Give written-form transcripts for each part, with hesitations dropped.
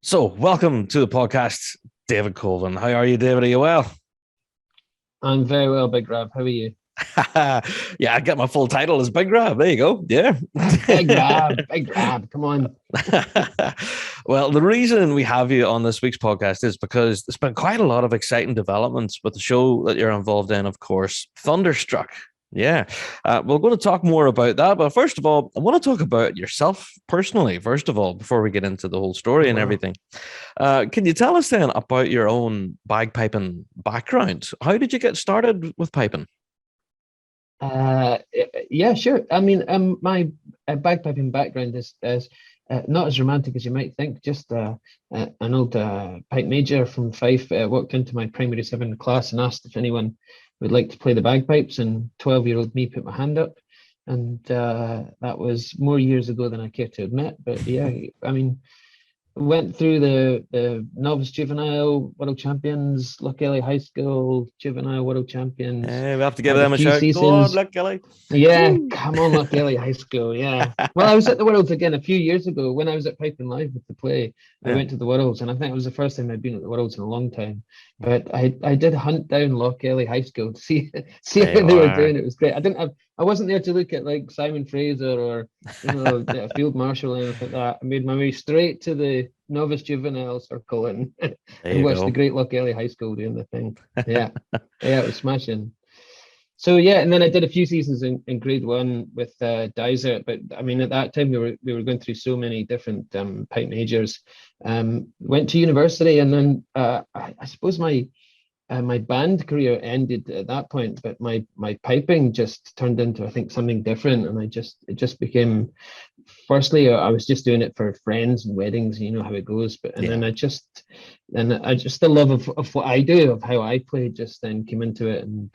So, welcome to the podcast, David Colvin. How are you, David? Are you well? I'm very well, Big Rob. How are you? Yeah, I get my full title as Big Grab. There you go. Yeah. Big Rob. Come on. Well, the reason we have you on this week's podcast is because there's been quite a lot of exciting developments with the show that you're involved in, of course, Thunderstruck. Yeah, we're going to talk more about that. But first of all, I want to talk about yourself personally, first of all, before we get into the whole story and Wow. everything. Can you tell us then about your own bagpiping background? How did you get started with piping? Uh, yeah, sure. I mean, my bagpiping background is not as romantic as you might think. Just an old pipe major from Fife walked into my primary seven class and asked if anyone would like to play the bagpipes, and 12-year-old me put my hand up, and that was more years ago than I care to admit. But yeah, I mean, went through the novice juvenile world champions, Loch High School juvenile world champions. We have to give Had a them a few shout. Go on, seasons. look, Kelly. Yeah, Woo! come on, Loch High School. Yeah. Well, I was at the Worlds again a few years ago when I was at Piping Live with the play. I Yeah. went to the Worlds, and I think it was the first time I'd been at the Worlds in a long time. But I did hunt down Loch High School to see There how you they were are. doing. It was great. I wasn't there to look at like Simon Fraser or a field marshal or anything like that. I made my way straight to the novice juvenile circle and There and you watched the go. great Loch High School doing the thing. Yeah, yeah, it was smashing. So yeah, and then I did a few seasons in grade one with Dizer. But I mean, at that time we were going through so many different pipe majors. Went to university, and then I suppose my band career ended at that point. But my piping just turned into, I think, something different, and it just became. Firstly, I was just doing it for friends and weddings, you know how it goes. But and Yeah. then I just the love of what I do, of how I play, just then came into it, and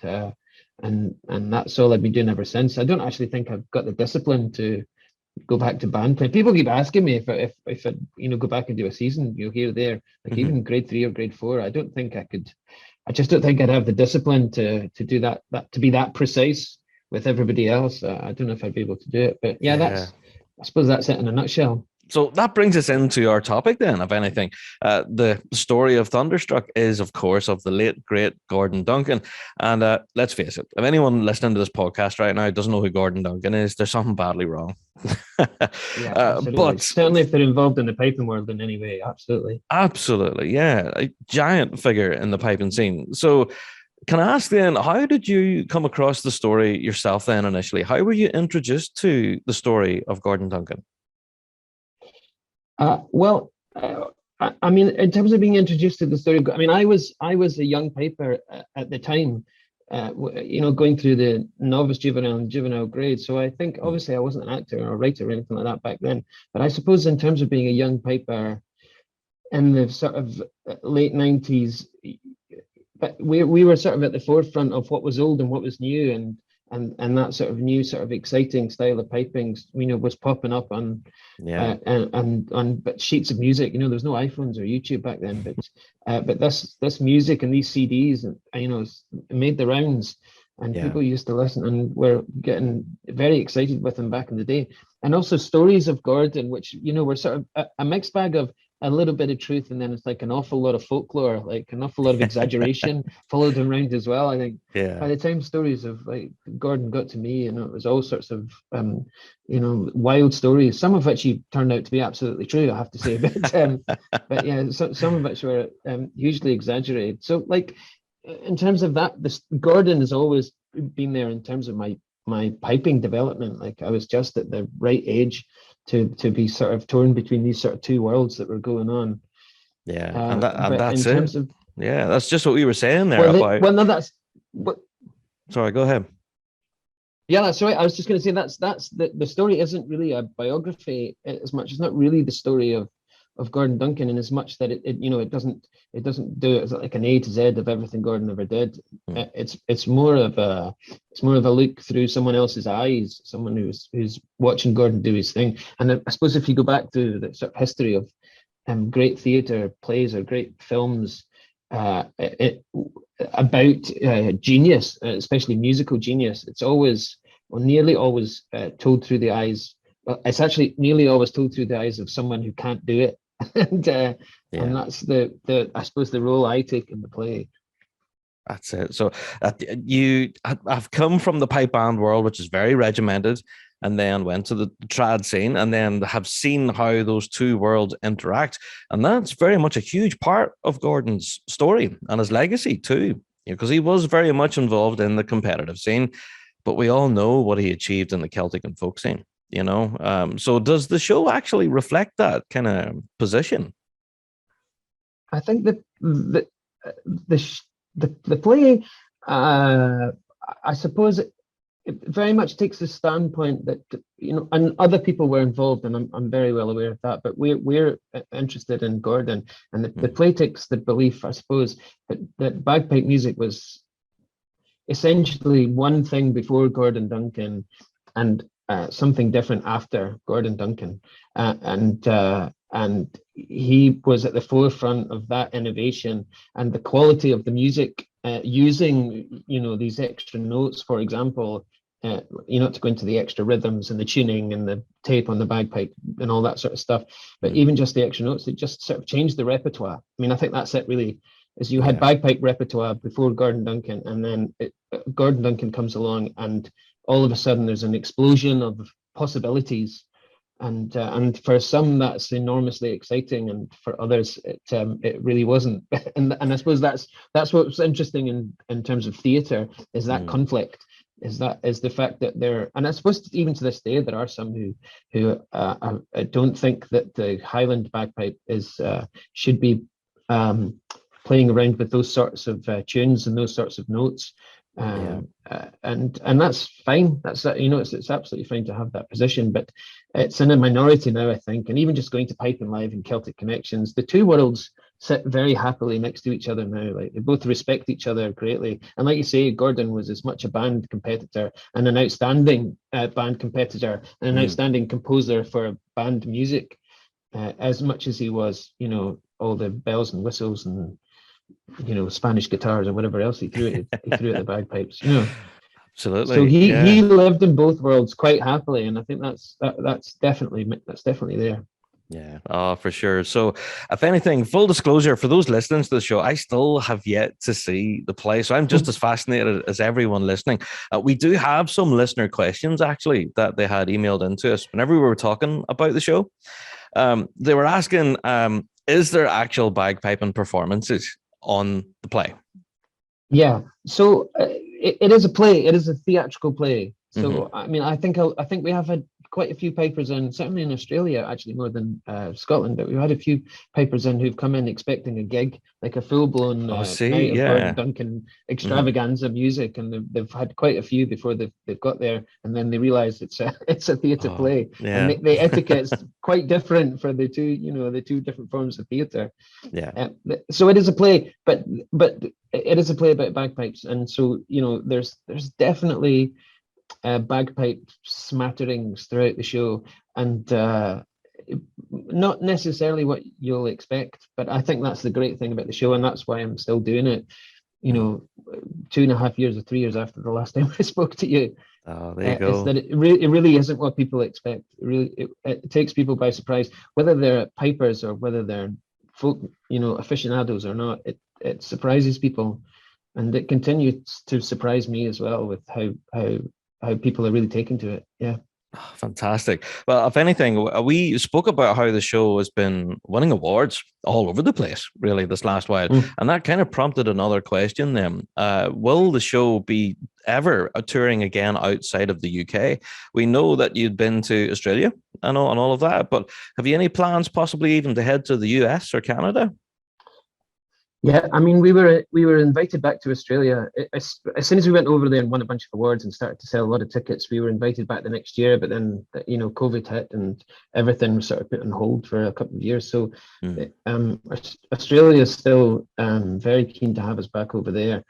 that's all I've been doing ever since. I don't actually think I've got the discipline to go back to band play. People keep asking me if I go back and do a season, here or there, like Mhm. even grade three or grade four. I don't think I could. I just don't think I'd have the discipline to do that to be that precise with everybody else. I don't know if I'd be able to do it, but yeah, Yeah. that's I suppose that's it in a nutshell. So that brings us into our topic then, if anything. The story of Thunderstruck is, of course, of the late, great Gordon Duncan. And let's face it, if anyone listening to this podcast right now doesn't know who Gordon Duncan is, there's something badly wrong. Yeah, absolutely. But Certainly, if they're involved in the piping world in any way, absolutely. absolutely, yeah, a giant figure in the piping scene. So can I ask then, how did you come across the story yourself then initially? How were you introduced to the story of Gordon Duncan? Well, I mean, in terms of being introduced to the story, I mean, I was a young piper at the time, going through the novice juvenile and juvenile grade. So I think Mm. obviously I wasn't an actor or a writer or anything like that back then. But I suppose in terms of being a young piper in the sort of late 90s, but we were sort of at the forefront of what was old and what was new, and that sort of new sort of exciting style of piping, was popping up on Yeah, and on but sheets of music. There's no iPhones or YouTube back then, but this music and these CDs, and made the rounds, and yeah, people used to listen and were getting very excited with them back in the day. And also stories of Gordon, which were sort of a mixed bag of a little bit of truth, and then it's like an awful lot of folklore, like an awful lot of exaggeration followed him around as well. I think by yeah. the time stories of like Gordon got to me, it was all sorts of wild stories, some of which he turned out to be absolutely true, I have to say. But yeah, so, some of which were hugely exaggerated. So like in terms of that, this Gordon has always been there in terms of my piping development. Like I was just at the right age to be sort of torn between these sort of two worlds that were going on. Yeah, and But in that's it. terms of Yeah, that's just what we were saying there well, about. well, no, that's what. Sorry, go ahead. Yeah, that's right. I was just going to say that's the story isn't really a biography as much. It's not really the story of Gordon Duncan in as much that it doesn't do it as like an A to Z of everything Gordon ever did. Mm. It's more of a look through someone else's eyes, someone who's watching Gordon do his thing. And I suppose if you go back to the sort of history of great theatre plays or great films, about genius, especially musical genius, it's always or nearly always told through the eyes. Well, it's actually nearly always told through the eyes of someone who can't do it and Yeah. that's the I suppose the role I take in the play. That's it. So I've come from the pipe band world, which is very regimented, and then went to the trad scene, and then have seen how those two worlds interact, and that's very much a huge part of Gordon's story and his legacy too. Because he was very much involved in the competitive scene, but we all know what he achieved in the Celtic and folk scene. So does the show actually reflect that kind of position? I think that the play, I suppose, it very much takes the standpoint that and other people were involved, and I'm very well aware of that. But we're interested in Gordon, and the play takes the belief, I suppose, that bagpipe music was essentially one thing before Gordon Duncan, and something different after Gordon Duncan, and he was at the forefront of that innovation and the quality of the music, using these extra notes, for example, to go into the extra rhythms and the tuning and the tape on the bagpipe and all that sort of stuff. But even just the extra notes, it just sort of changed the repertoire. I mean, I think that's it really. Is you had bagpipe repertoire before Gordon Duncan, and then Gordon Duncan comes along, and all of a sudden there's an explosion of possibilities, and for some that's enormously exciting, and for others it really wasn't. and I suppose that's what's interesting in terms of theatre, is that conflict, is the fact that and I suppose even to this day there are some who don't think that the Highland bagpipe should be playing around with those sorts of tunes and those sorts of notes, and that's fine. That's it's absolutely fine to have that position, but it's in a minority now, I think. And even just going to Pipe and Live and Celtic Connections, the two worlds sit very happily next to each other now. Like, they both respect each other greatly. And like you say, Gordon was as much a band competitor and an outstanding band competitor and an outstanding composer for band music, as much as he was, all the bells and whistles and Spanish guitars or whatever else he threw at the bagpipes. Absolutely. So he lived in both worlds quite happily, and I think that's definitely there. Yeah, oh, for sure. So, if anything, full disclosure for those listening to the show, I still have yet to see the play. So, I'm just as fascinated as everyone listening. We do have some listener questions, actually, that they had emailed into us whenever we were talking about the show. They were asking, is there actual bagpiping performances on the play? Yeah, so it is a play. It is a theatrical play. So I mean, I think we have had quite a few pipers in, certainly in Australia, actually more than Scotland. But we've had a few pipers in who've come in expecting a gig, like a full-blown night of Gordon Duncan extravaganza music, and they've had quite a few before they've got there, and then they realise it's a theatre play, and the etiquette's quite different for the two different forms of theatre. Yeah. So it is a play, but it is a play about bagpipes, and so there's definitely bagpipe smatterings throughout the show, and not necessarily what you'll expect, but I think that's the great thing about the show, and that's why I'm still doing it. 2.5 years or 3 years after the last time I spoke to you. Oh, there you go. Is that it really isn't what people expect. It takes people by surprise, whether they're pipers or whether they're folk, aficionados or not. It surprises people, and it continues to surprise me as well with how people are really taking to it. Yeah. Oh, fantastic. Well, if anything, we spoke about how the show has been winning awards all over the place, really, this last while. And that kind of prompted another question then. Will the show be ever touring again outside of the UK? We know that you'd been to Australia and all of that, but have you any plans possibly even to head to the US or Canada? Yeah, I mean, we were invited back to Australia as soon as we went over there and won a bunch of awards and started to sell a lot of tickets. We were invited back the next year, but then COVID hit and everything was sort of put on hold for a couple of years. So Australia is still very keen to have us back over there.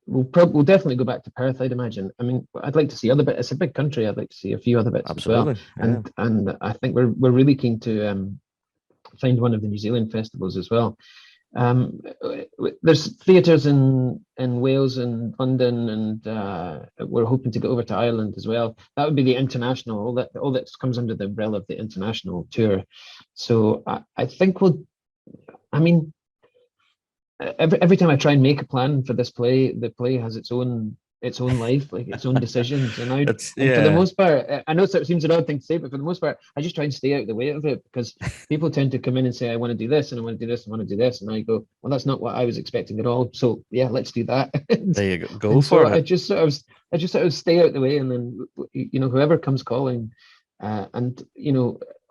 We'll definitely go back to Perth, I'd imagine. I mean, I'd like to see other bits. It's a big country. I'd like to see a few other bits as well. And I think we're really keen to find one of the New Zealand festivals as well. There's theatres in Wales and London, and we're hoping to get over to Ireland as well. That would be the international. All that comes under the umbrella of the international tour. So I think we'll. I mean, every time I try and make a plan for this play, the play has its own life, like its own decisions. And for the most part, I know it seems an odd thing to say, but for the most part, I just try and stay out of the way of it, because people tend to come in and say, I want to do this and I want to do this and I want to do this. And I go, well, that's not what I was expecting at all. So yeah, let's do that. There you go. Go for it. I just sort of stay out the way, and then whoever comes calling, and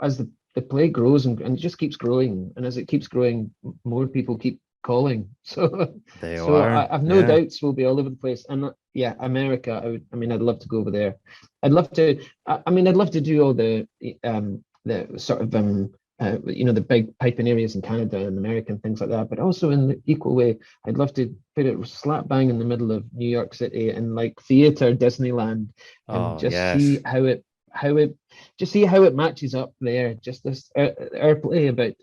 as the play grows and it just keeps growing, and as it keeps growing, more people keep calling. So I've no doubts we'll be all over the place. And yeah, America, I'd love to go over there. I'd love to do all the sort of the big piping areas in Canada and America and things like that, but also in the equal way, I'd love to put it slap bang in the middle of New York City and like theater Disneyland, and see how it matches up there. Just this our play about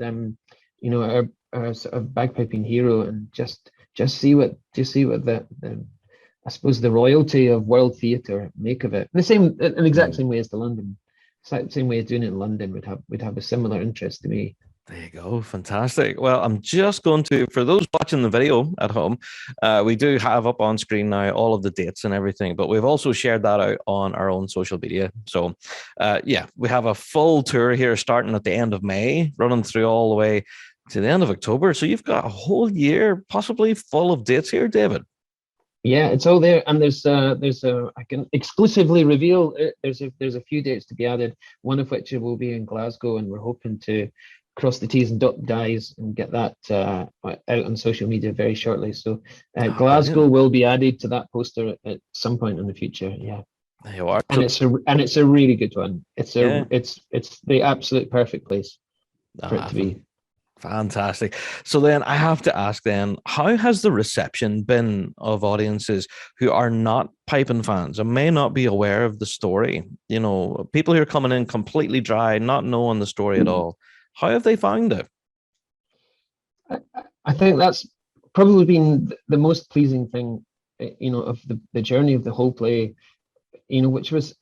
our sort of bagpiping hero, and just see what the I suppose the royalty of world theatre make of it. In the exact same way as the London, same way as doing it in London would have a similar interest to me. There you go. Fantastic. Well, I'm just going to, for those watching the video at home, we do have up on screen now all of the dates and everything, but we've also shared that out on our own social media. So we have a full tour here starting at the end of May, running through all the way to the end of October. So you've got a whole year possibly full of dates here, David. Yeah, it's all there, and there's I can exclusively reveal there's a few dates to be added. One of which will be in Glasgow, and we're hoping to cross the T's and dot the I's and get that out on social media very shortly. So Glasgow will be added to that poster at some point in the future. Yeah, there you are. And it's a really good one. It's the absolute perfect place for it to be. Fantastic. So then I have to ask then, how has the reception been of audiences who are not piping fans and may not be aware of the story? People who are coming in completely dry, not knowing the story at all. How have they found it? I think that's probably been the most pleasing thing, of the journey of the whole play, which was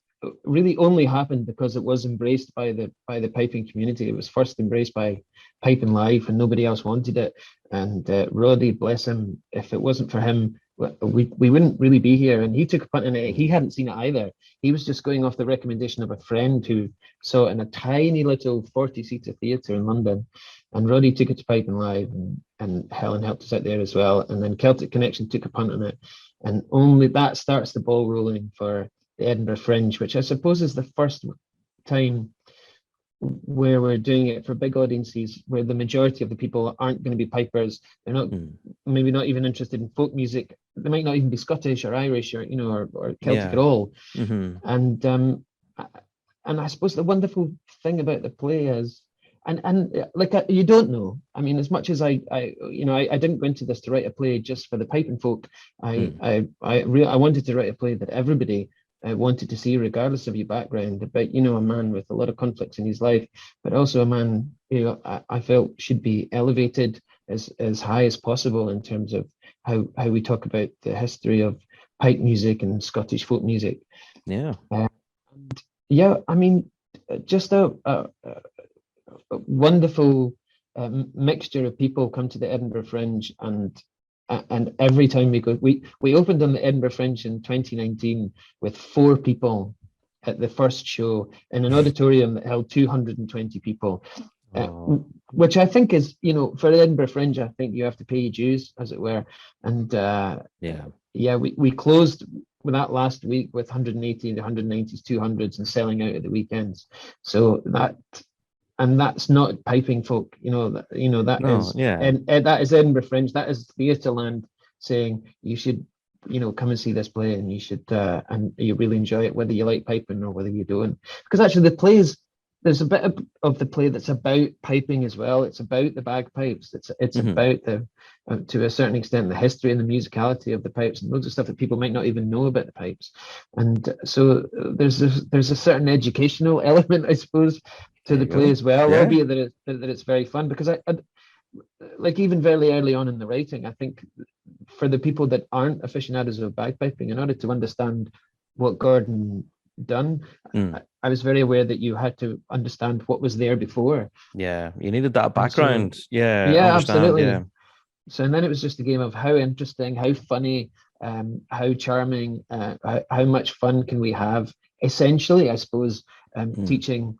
really only happened because it was embraced by the piping community. It was first embraced by Piping Live, and nobody else wanted it. And Roddy, bless him, if it wasn't for him, we wouldn't really be here. And he took a punt on it. He hadn't seen it either. He was just going off the recommendation of a friend who saw it in a tiny little 40-seater theatre in London. And Roddy took it to Piping Live, and Helen helped us out there as well. And then Celtic Connection took a punt on it. And only that starts the ball rolling for the Edinburgh Fringe, which I suppose is the first time where we're doing it for big audiences, where the majority of the people aren't going to be pipers. They're not maybe not even interested in folk music. They might not even be Scottish or Irish or Celtic at all. And I suppose the wonderful thing about the play is, and like you don't know. I mean, as much as I didn't go into this to write a play just for the piping folk. I wanted to write a play that everybody wanted to see, regardless of your background, about a man with a lot of conflicts in his life, but also a man who I felt should be elevated as high as possible in terms of how we talk about the history of pipe music and Scottish folk music. I mean, just a wonderful mixture of people come to the Edinburgh Fringe, and every time we go, we opened on the Edinburgh Fringe in 2019 with 4 people at the first show in an auditorium that held 220 people, which I think is, for the Edinburgh Fringe, I think you have to pay your dues, as it were. And we closed with that last week with 180, the 190s, 200s, and selling out at the weekends. So that's not piping folk, that is Edinburgh Fringe. That is Theatreland saying you should, come and see this play, and you should, and you really enjoy it, whether you like piping or whether you don't. Because actually, there's a bit of the play that's about piping as well. It's about the bagpipes. It's about to a certain extent, the history and the musicality of the pipes, and loads of stuff that people might not even know about the pipes. And so there's a certain educational element, I suppose, to the play as well, albeit that it's very fun, because like even very early on in the writing, I think for the people that aren't aficionados of bagpiping, in order to understand what Gordon done, I was very aware that you had to understand what was there before. Yeah, you needed that And so, background. Yeah, yeah, understand. absolutely. Yeah. So, and then it was just a game of how interesting, how funny, how charming, how much fun can we have? Essentially, I suppose, teaching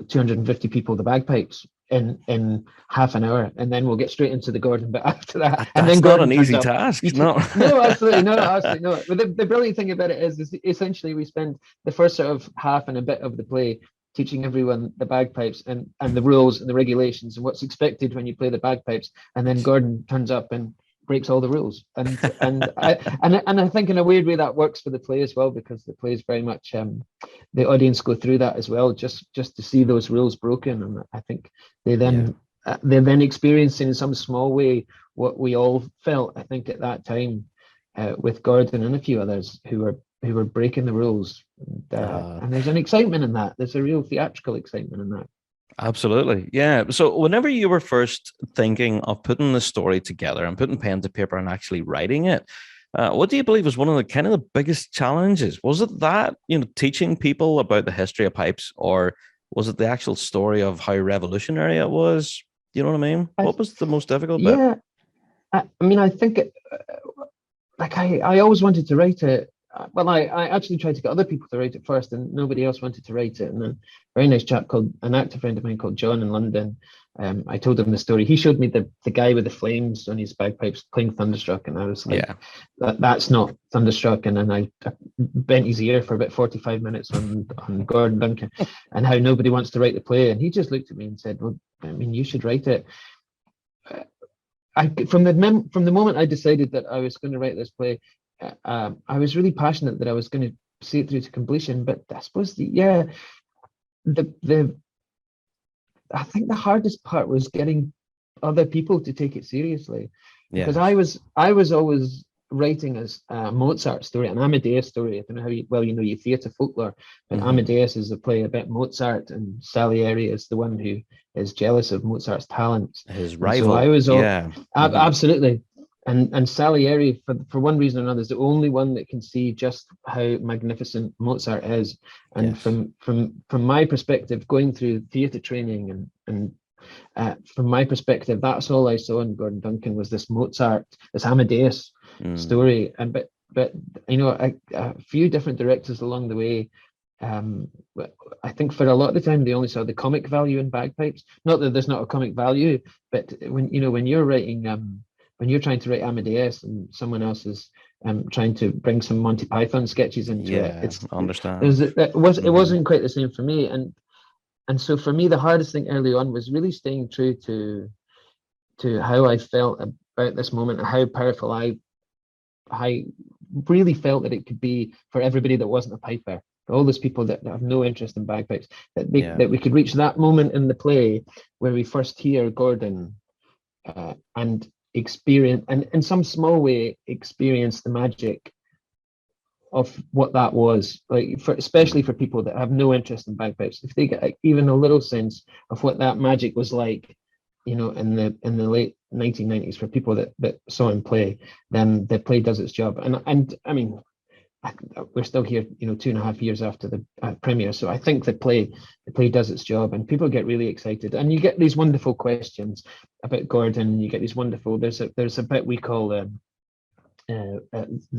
250 people the bagpipes in half an hour, and then we'll get straight into the Gordon bit after that. And then That's not Gordon an turns easy up. task. No. No, absolutely no, absolutely no. But the brilliant thing about it is essentially we spend the first sort of half and a bit of the play teaching everyone the bagpipes and the rules and the regulations and what's expected when you play the bagpipes, and then Gordon turns up and breaks all the rules. And I think in a weird way that works for the play as well, because the play is very much the audience go through that as well, just to see those rules broken. And I think they're then experiencing in some small way what we all felt, I think, at that time with Gordon and a few others who were breaking the rules. And there's an excitement in that. There's a real theatrical excitement in that. Absolutely. Yeah. So whenever you were first thinking of putting the story together and putting pen to paper and actually writing it, what do you believe was one of the kind of the biggest challenges? Was it that, teaching people about the history of pipes, or was it the actual story of how revolutionary it was? You know what I mean? What was the most difficult bit? Yeah. I mean, I think I always wanted to write it. Well, I actually tried to get other people to write it first, and nobody else wanted to write it. And then a very nice chap an actor friend of mine called John in London, I told him the story. He showed me the guy with the flames on his bagpipes playing Thunderstruck, and I was like, that's not Thunderstruck. And then I bent his ear for about 45 minutes on Gordon Duncan and how nobody wants to write the play. And he just looked at me and said, well, I mean, you should write it. From the moment I decided that I was going to write this play, I was really passionate that I was going to see it through to completion. But I suppose I think the hardest part was getting other people to take it seriously, because I was always writing as a Mozart story, an Amadeus story. I don't know how well you know your theatre folklore, but Amadeus is a play about Mozart, and Salieri is the one who is jealous of Mozart's talents. His rival. So I was absolutely. And Salieri, for one reason or another, is the only one that can see just how magnificent Mozart is. And from my perspective, going through theatre training and from my perspective, that's all I saw in Gordon Duncan was this Mozart, this Amadeus story. And but a few different directors along the way. I think for a lot of the time they only saw the comic value in bagpipes. Not that there's not a comic value, but when you're writing when you're trying to write Amadeus and someone else is trying to bring some Monty Python sketches into it, I understand. It wasn't quite the same for me, and so for me the hardest thing early on was really staying true to how I felt about this moment and how powerful I really felt that it could be for everybody that wasn't a piper, for all those people that have no interest in bagpipes, that we could reach that moment in the play where we first hear Gordon and experience, and in some small way experience the magic of what that was like, especially for people that have no interest in bagpipes. If they get even a little sense of what that magic was like, in the late 1990s, for people that saw him play, then the play does its job. And I mean, we're still here, 2.5 years after the premiere, so I think the play does its job, and people get really excited, and you get these wonderful questions about Gordon. You get these wonderful. There's a bit we call the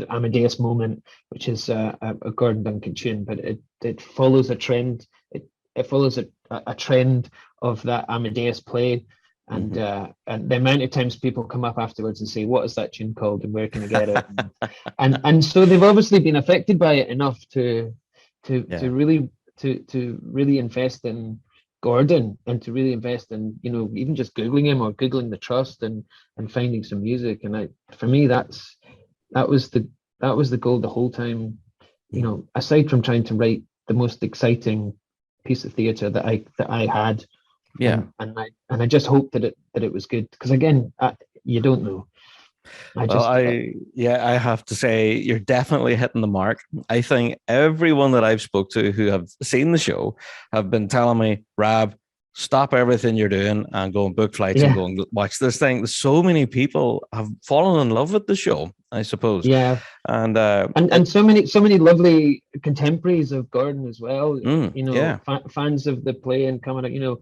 Amadeus moment, which is a Gordon Duncan tune, but it follows a trend. It follows a trend of that Amadeus play. And the amount of times people come up afterwards and say, what is that tune called and where can I get it? and so they've obviously been affected by it enough to really invest in Gordon, and to really invest in, even just Googling him or Googling the Trust and finding some music. And for me, that was the goal the whole time, aside from trying to write the most exciting piece of theatre that I had. Yeah, and I just hope that it was good, because again, you don't know. I have to say you're definitely hitting the mark. I think everyone that I've spoke to who have seen the show have been telling me, Rab, stop everything you're doing and go and book flights and Yeah, go and watch this thing. So many people have fallen in love with the show, I suppose. yeah. And And so many lovely contemporaries of Gordon as well. yeah, Fans of the play and coming out.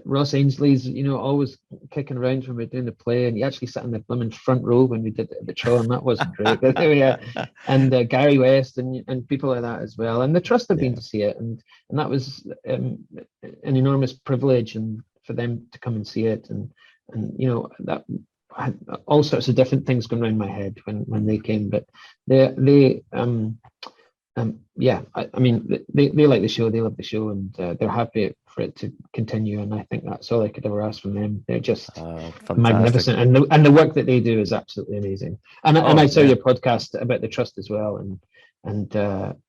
Ross Ainsley's always kicking around when we are doing the play, and he actually sat in the blooming front row when we did the Tron, and that wasn't great. But yeah, and Gary West and people like that as well. And the trust have been to see it, and that was an enormous privilege, and for them to come and see it, and that. I had all sorts of different things going around my head when they came, but they yeah, I mean they like the show, they love the show, and they're happy for it to continue, and I think that's all I could ever ask from them. They're just magnificent, and the work that they do is absolutely amazing. And I saw your podcast about the trust as well, and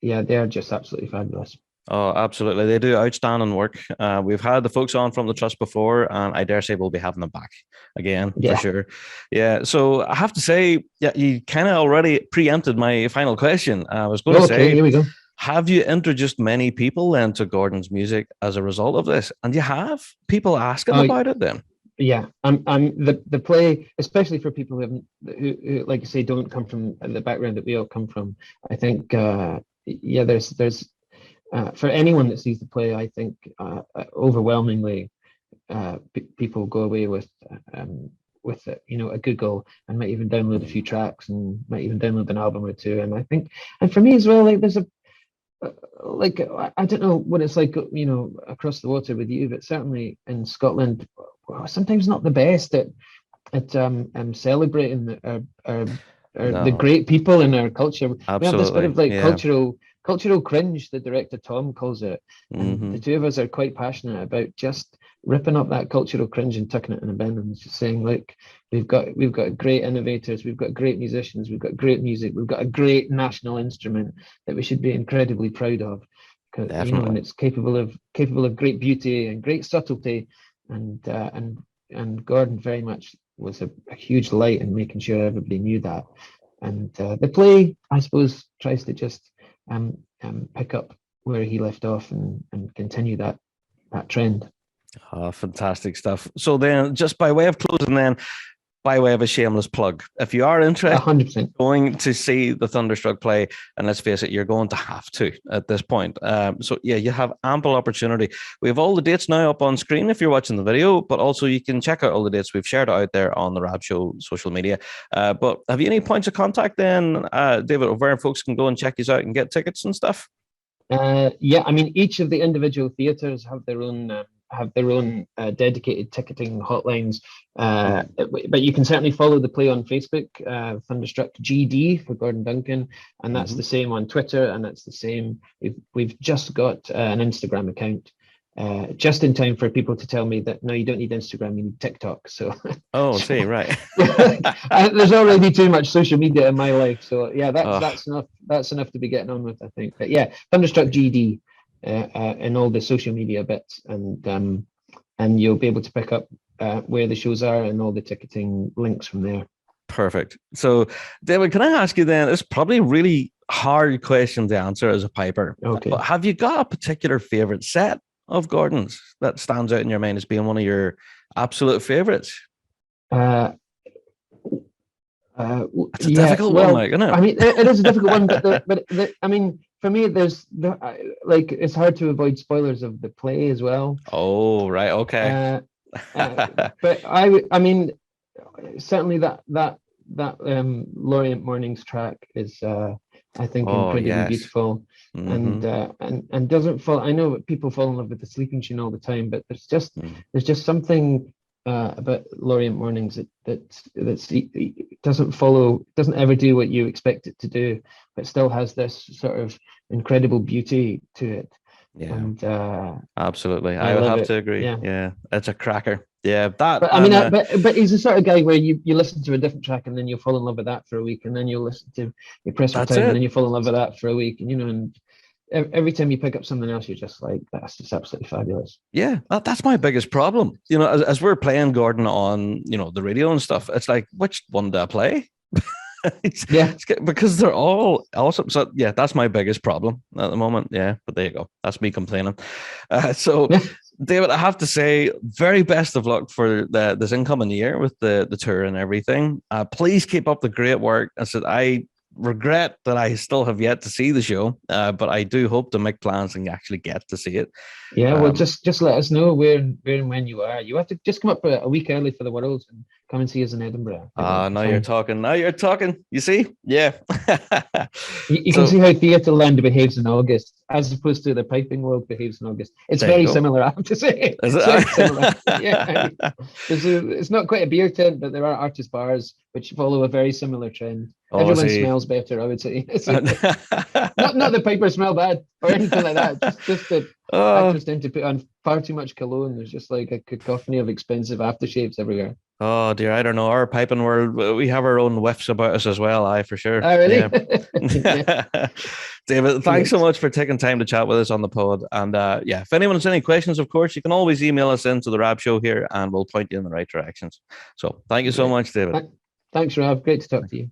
yeah, they're just absolutely fabulous. Oh, absolutely. They do outstanding work. We've had the folks on from the trust before, and I dare say we'll be having them back again for sure. Yeah. So I have to say, yeah, you kind of already preempted my final question. I was going to say, here we go. Have you introduced many people then to Gordon's music as a result of this? And you have people asking about it then? Yeah, I'm the play, especially for people who like you say, don't come from the background that we all come from. I think, there's for anyone that sees the play, I think overwhelmingly people go away with a Google, and might even download a few tracks, and might even download an album or two. And I think, and for me as well, like there's I don't know what it's like, across the water with you, but certainly in Scotland, sometimes not the best at celebrating the great people in our culture. Absolutely. We have this bit of like cultural cringe, the director Tom calls it. And the two of us are quite passionate about just ripping up that cultural cringe and tucking it in a bin, and just saying, look, we've got great innovators, we've got great musicians, we've got great music, we've got a great national instrument that we should be incredibly proud of, and it's capable of great beauty and great subtlety, and Gordon very much was a huge light in making sure everybody knew that. And the play, I suppose, tries to just pick up where he left off and continue that trend. Oh, fantastic stuff. So then, just by way of closing then, by way of a shameless plug, if you are interested 100% going to see the Thunderstruck play, and let's face it, you're going to have to at this point. So yeah, you have ample opportunity. We have all the dates now up on screen if you're watching the video, but also you can check out all the dates. We've shared it out there on the Rab Show social media. But have you any points of contact then, David, of where folks can go and check you out and get tickets and stuff? Yeah, I mean, each of the individual theatres have their own dedicated ticketing hotlines, but you can certainly follow the play on Facebook, Thunderstruck GD for Gordon Duncan, and that's the same on Twitter, and that's the same. We've just got an Instagram account, just in time for people to tell me that no, you don't need Instagram, you need TikTok. So see, right. There's already too much social media in my life, so yeah, that's enough. That's enough to be getting on with, I think. But yeah, Thunderstruck GD. In all the social media bits, and you'll be able to pick up where the shows are and all the ticketing links from there. Perfect. So, David, can I ask you then? It's probably a really hard question to answer as a piper. Okay. But have you got a particular favorite set of Gordon's that stands out in your mind as being one of your absolute favorites? It's a difficult one, like, isn't it? I mean, it is a difficult one, but I mean, for me, it's hard to avoid spoilers of the play as well. Oh, right, okay. But I mean, certainly that Lorient Mornings track is, I think, incredibly beautiful, and doesn't fall. I know people fall in love with the Sleeping Tune all the time, but there's just something about Lorient Mornings that doesn't ever do what you expect it to do, but still has this sort of incredible beauty to it. Yeah, and absolutely, I would have to agree. Yeah, it's a cracker. Yeah, that. But I mean, but he's the sort of guy where you listen to a different track and then you'll fall in love with that for a week, and then you'll listen to your Press for Time, and then you fall in love with that for a week, and every time you pick up something else, you're just like, that's just absolutely fabulous. Yeah, that's my biggest problem. As we're playing Gordon on, the radio and stuff, it's like, which one do I play? Yeah. Because they're all awesome. So yeah, that's my biggest problem at the moment. Yeah, but there you go. That's me complaining. So David, I have to say, very best of luck for this incoming year with the tour and everything. Please keep up the great work. I said I regret that I still have yet to see the show, but I do hope to make plans and actually get to see it. Yeah, well, just let us know where and when you are. You have to just come up a week early for the Worlds and come and see us in Edinburgh. Now you're talking. Now you're talking. You see? Yeah. You can see how Theatreland behaves in August as opposed to the Piping World behaves in August. It's very similar, I have to say. Is it's it? very similar. Yeah. It's not quite a beer tent, but there are artist bars which follow a very similar trend. Everyone smells better, I would say. Not the Piper smell bad or anything like that. Just that actors tend to put on far too much cologne. There's just like a cacophony of expensive aftershaves everywhere. Oh dear, I don't know. Our piping world, we have our own whiffs about us as well. For sure. Oh, really? Yeah. David, thanks so much for taking time to chat with us on the pod. And if anyone has any questions, of course, you can always email us into the Rab Show here, and we'll point you in the right directions. So thank you so much, David. Thanks, Rob. Great to talk to you.